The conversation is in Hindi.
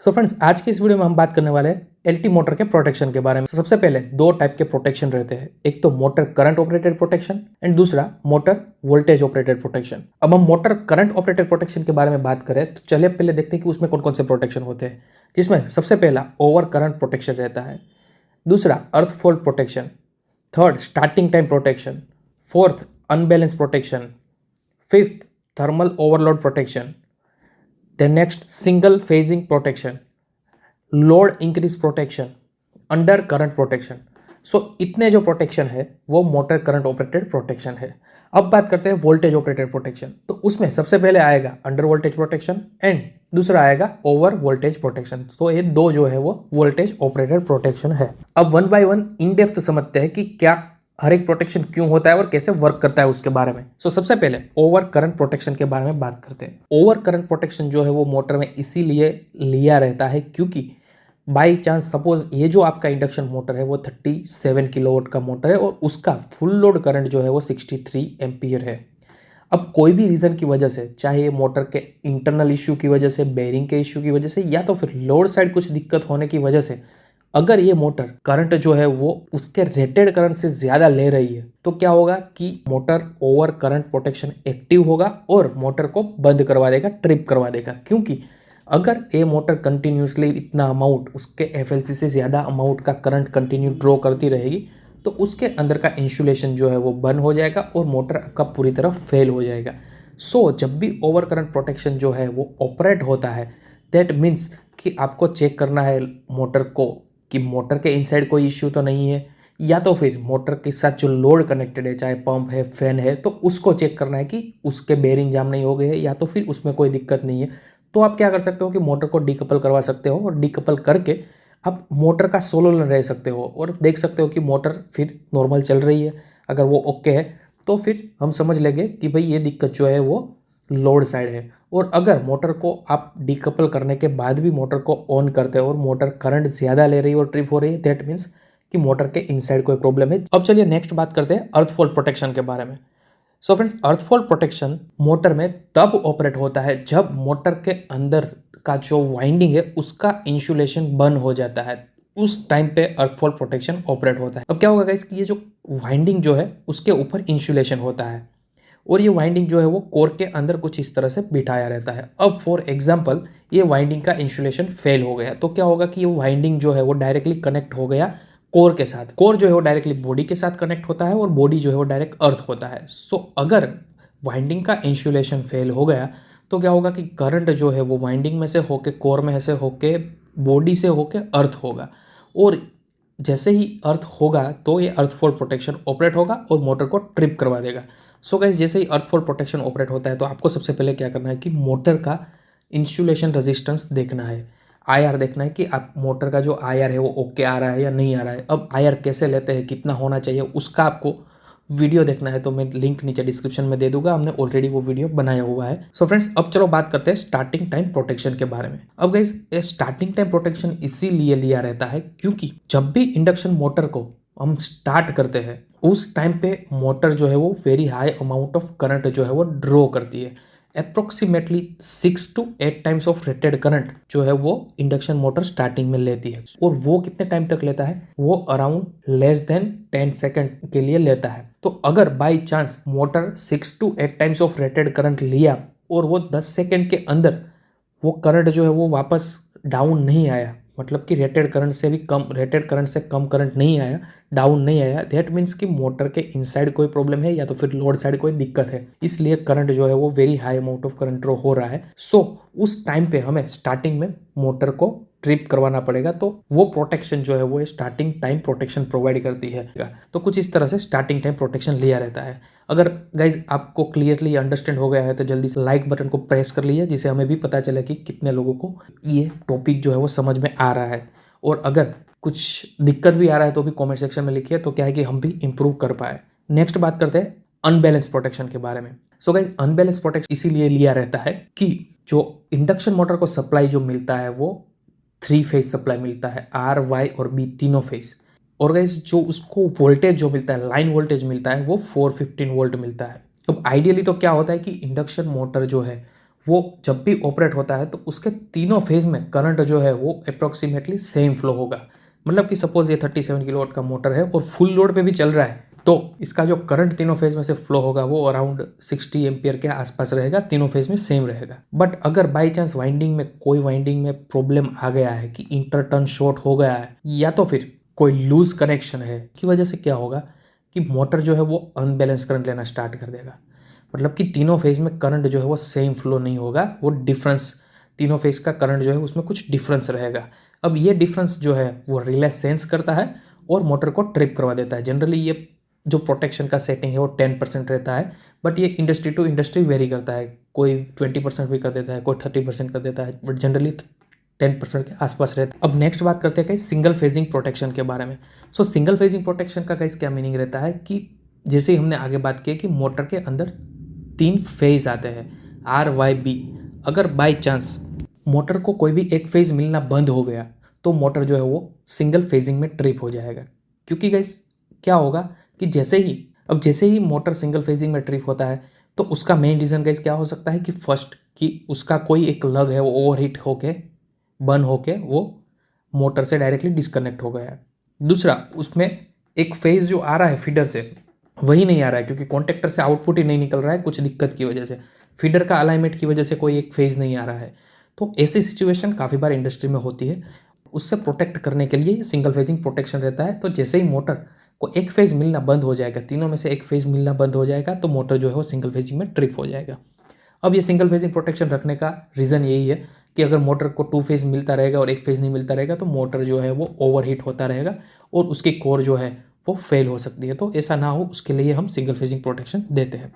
सो फ्रेंड्स, आज की इस वीडियो में हम बात करने वाले हैं एलटी मोटर के प्रोटेक्शन के बारे में। सबसे पहले दो टाइप के प्रोटेक्शन रहते हैं, एक तो motor current operated protection and दूसरा मोटर वोल्टेज ऑपरेटेड प्रोटेक्शन। अब हम मोटर करंट ऑपरेटेड प्रोटेक्शन के बारे में बात करें तो चलिए पहले देखते हैं कि उसमें कौन कौन से प्रोटेक्शन होते हैं, जिसमें सबसे पहला ओवर करंट प्रोटेक्शन रहता है, दूसरा earth fault protection, third starting time protection, fourth unbalance protection, fifth thermal overload protection, then next single phasing protection, load increase protection, under current protection. So इतने जो प्रोटेक्शन है वो मोटर करंट ऑपरेटेड प्रोटेक्शन है। अब बात करते हैं वोल्टेज ऑपरेटेड प्रोटेक्शन। तो उसमें सबसे पहले आएगा अंडर वोल्टेज प्रोटेक्शन एंड दूसरा आएगा ओवर वोल्टेज प्रोटेक्शन। तो ये दो जो है वो वोल्टेज ऑपरेटेड प्रोटेक्शन है। अब one by one in depth समझते हैं कि क्या हर एक प्रोटेक्शन क्यों होता है और कैसे वर्क करता है उसके बारे में। सबसे पहले ओवर करंट प्रोटेक्शन के बारे में बात करते हैं। ओवर करंट प्रोटेक्शन जो है वो मोटर में इसीलिए लिया रहता है क्योंकि बाई चांस सपोज ये जो आपका इंडक्शन मोटर है वो 37 किलोवाट का मोटर है और उसका फुल लोड करंट जो है वो 63 एम्पियर है। अब कोई भी रीज़न की वजह से, चाहे ये मोटर के इंटरनल इश्यू की वजह से, बेयरिंग के इश्यू की वजह से या तो फिर लोड साइड कुछ दिक्कत होने की वजह से, अगर ये मोटर करंट जो है वो उसके रेटेड करंट से ज़्यादा ले रही है तो क्या होगा कि motor over current protection active होगा और मोटर को बंद करवा देगा, ट्रिप करवा देगा। क्योंकि अगर ये मोटर कंटिन्यूसली इतना अमाउंट, उसके एफएलसी से ज़्यादा अमाउंट का करंट कंटिन्यू ड्रॉ करती रहेगी तो उसके अंदर का इंसुलेशन जो है वो बंद हो जाएगा और मोटर आपका पूरी तरह फेल हो जाएगा। जब भी ओवर करंट प्रोटेक्शन जो है वो ऑपरेट होता है, दैट मीन्स कि आपको चेक करना है मोटर को कि मोटर के इनसाइड कोई इश्यू तो नहीं है, या तो फिर मोटर के साथ जो लोड कनेक्टेड है, चाहे पंप है, फैन है, तो उसको चेक करना है कि उसके बेयरिंग जाम नहीं हो गए हैं या तो फिर उसमें कोई दिक्कत नहीं है। तो आप क्या कर सकते हो कि मोटर को डीकपल करवा सकते हो और डीकपल करके आप मोटर का सोलो रह सकते हो और देख सकते हो कि मोटर फिर नॉर्मल चल रही है। अगर वो ओके है तो फिर हम समझ लेंगे कि भाई ये दिक्कत जो है वो लोड साइड है। और अगर मोटर को आप डीकपल करने के बाद भी मोटर को ऑन करते हो और मोटर करंट ज़्यादा ले रही है और ट्रिप हो रही है, दैट मीन्स कि मोटर के इनसाइड कोई प्रॉब्लम है। अब चलिए नेक्स्ट बात करते हैं अर्थ फॉल्ट प्रोटेक्शन के बारे में। फ्रेंड्स, अर्थ फॉल्ट प्रोटेक्शन मोटर में तब ऑपरेट होता है जब मोटर के अंदर का जो वाइंडिंग है उसका इंसुलेशन बंद हो जाता है, उस टाइम पे अर्थ फॉल्ट प्रोटेक्शन ऑपरेट होता है। अब क्या होगा गाइस कि ये जो वाइंडिंग जो है उसके ऊपर इंसुलेशन होता है और ये वाइंडिंग जो है वो कोर के अंदर कुछ इस तरह से बिठाया रहता है। अब फॉर एग्जांपल ये वाइंडिंग का इंसुलेशन फेल हो गया तो क्या होगा कि ये वाइंडिंग जो है वो डायरेक्टली कनेक्ट हो गया कोर के साथ। कोर जो है वो डायरेक्टली बॉडी के साथ कनेक्ट होता है और बॉडी जो है वो डायरेक्ट अर्थ होता है। अगर वाइंडिंग का इंसुलेशन फेल हो गया तो क्या होगा कि करंट जो है वो वाइंडिंग में से होके, कोर में से होके, बॉडी से होके अर्थ होगा और जैसे ही अर्थ होगा तो ये अर्थ फॉल्ट प्रोटेक्शन ऑपरेट होगा और मोटर को ट्रिप करवा देगा। गाइस, जैसे ही अर्थ फॉल्ट प्रोटेक्शन ऑपरेट होता है तो आपको सबसे पहले क्या करना है कि मोटर का इंसुलेशन रेजिस्टेंस देखना है, आईआर देखना है कि आप मोटर का जो आईआर है वो ओके आ रहा है या नहीं आ रहा है। अब आईआर कैसे लेते हैं, कितना होना चाहिए, उसका आपको वीडियो देखना है तो मैं लिंक नीचे डिस्क्रिप्शन में दे दूंगा, हमने ऑलरेडी वो वीडियो बनाया हुआ है। फ्रेंड्स, अब चलो बात करते हैं स्टार्टिंग टाइम प्रोटेक्शन के बारे में। अब गाइस, स्टार्टिंग टाइम प्रोटेक्शन इसीलिए लिया रहता है क्योंकि जब भी इंडक्शन मोटर को हम स्टार्ट करते हैं उस टाइम पे मोटर जो है वो very high amount of current जो है वो ड्रॉ करती है। Approximately 6 to 8 times of rated current जो है वो इंडक्शन मोटर स्टार्टिंग में लेती है और वो कितने टाइम तक लेता है, वो अराउंड लेस देन 10 सेकेंड के लिए लेता है। तो अगर by chance motor 6 to 8 times of rated current लिया और वो 10 सेकेंड के अंदर वो करंट जो है वो वापस डाउन नहीं आया, मतलब कि रेटेड करंट से कम करंट नहीं आया, डाउन नहीं आया, दैट मीन्स कि मोटर के इनसाइड कोई प्रॉब्लम है या तो फिर लोड साइड कोई दिक्कत है, इसलिए करंट जो है वो very high amount of current draw हो रहा है। उस टाइम पे हमें स्टार्टिंग में मोटर को ट्रिप करवाना पड़ेगा। तो वो प्रोटेक्शन जो है वो स्टार्टिंग टाइम प्रोटेक्शन प्रोवाइड करती है। तो कुछ इस तरह से स्टार्टिंग टाइम प्रोटेक्शन लिया रहता है। अगर गाइज आपको क्लियरली अंडरस्टैंड हो गया है तो जल्दी से लाइक बटन को प्रेस कर लीजिए, जिससे हमें भी पता चले कि कितने लोगों को ये टॉपिक जो है वो समझ में आ रहा है। और अगर कुछ दिक्कत भी आ रहा है तो भी कमेंट सेक्शन में लिखिए, तो क्या है कि हम भी इंप्रूव कर पाए। नेक्स्ट बात करते हैं अनबैलेंस प्रोटेक्शन के बारे में। गाइज, अनबैलेंस प्रोटेक्शन इसीलिए लिया रहता है कि जो इंडक्शन मोटर को सप्लाई जो मिलता है वो 3 फेज सप्लाई मिलता है, आर, वाई और बी तीनों फेज। और गाइस, जो उसको वोल्टेज जो मिलता है, लाइन वोल्टेज मिलता है, वो 415 वोल्ट मिलता है। अब आइडियली तो क्या होता है कि इंडक्शन मोटर जो है वो जब भी ऑपरेट होता है तो उसके तीनों फेज में करंट जो है वो अप्रोक्सीमेटली सेम फ्लो होगा। मतलब कि सपोज ये 37 किलोवाट का मोटर है और फुल लोड पे भी चल रहा है, तो इसका जो करंट तीनों फेज में से फ्लो होगा वो अराउंड 60 एम्पियर के आसपास रहेगा, तीनों फेज में सेम रहेगा। बट अगर बाई चांस वाइंडिंग में कोई वाइंडिंग में प्रॉब्लम आ गया है कि इंटरटर्न शॉर्ट हो गया है या तो फिर कोई लूज कनेक्शन है, की वजह से क्या होगा कि मोटर जो है वो अनबैलेंस करंट लेना स्टार्ट कर देगा। मतलब कि तीनों फेज में करंट जो है वो सेम फ्लो नहीं होगा, वो डिफरेंस, तीनों फेज का करंट जो है उसमें कुछ डिफरेंस रहेगा। अब ये डिफरेंस जो है वो रिले सेंस करता है और मोटर को ट्रिप करवा देता है। जनरली ये जो प्रोटेक्शन का सेटिंग है वो 10% रहता है, बट ये इंडस्ट्री टू इंडस्ट्री वेरी करता है। कोई 20% भी कर देता है, कोई 30% कर देता है, बट जनरली 10% के आसपास रहता है। अब नेक्स्ट बात करते हैं कहीं सिंगल फेजिंग प्रोटेक्शन के बारे में। सो सिंगल फेजिंग प्रोटेक्शन का कहीं क्या मीनिंग रहता है कि जैसे ही हमने आगे बात की कि मोटर के अंदर 3 फेज आते हैं, RYB। अगर बाई चांस मोटर को कोई भी एक फेज मिलना बंद हो गया तो मोटर जो है वो सिंगल फेजिंग में ट्रिप हो जाएगा। क्योंकि गाइस क्या होगा कि जैसे ही मोटर सिंगल फेजिंग में ट्रिप होता है तो उसका मेन रीज़न गाइस क्या हो सकता है कि फर्स्ट कि उसका कोई एक लग है वो ओवरहीट होके बर्न होके वो मोटर से डायरेक्टली डिस्कनेक्ट हो गया है। दूसरा, उसमें एक फेज जो आ रहा है फीडर से वही नहीं आ रहा है क्योंकि कॉन्टेक्टर से आउटपुट ही नहीं निकल रहा है कुछ दिक्कत की वजह से, फीडर का अलाइनमेंट की वजह से कोई एक फेज नहीं आ रहा है। तो ऐसी सिचुएशन काफ़ी बार इंडस्ट्री में होती है। उससे प्रोटेक्ट करने के लिए सिंगल फेजिंग प्रोटेक्शन रहता है। तो जैसे ही मोटर को एक फेज मिलना बंद हो जाएगा, तीनों में से एक फेज मिलना बंद हो जाएगा, तो मोटर जो है वो सिंगल फेजिंग में ट्रिप हो जाएगा। अब ये सिंगल फेजिंग प्रोटेक्शन रखने का रीज़न यही है कि अगर मोटर को 2 फेज मिलता रहेगा और एक फेज नहीं मिलता रहेगा तो मोटर जो है वो ओवरहीट होता रहेगा और उसकी कोर जो है वो फेल हो सकती है। तो ऐसा ना हो उसके लिए हम सिंगल फेजिंग प्रोटेक्शन देते हैं।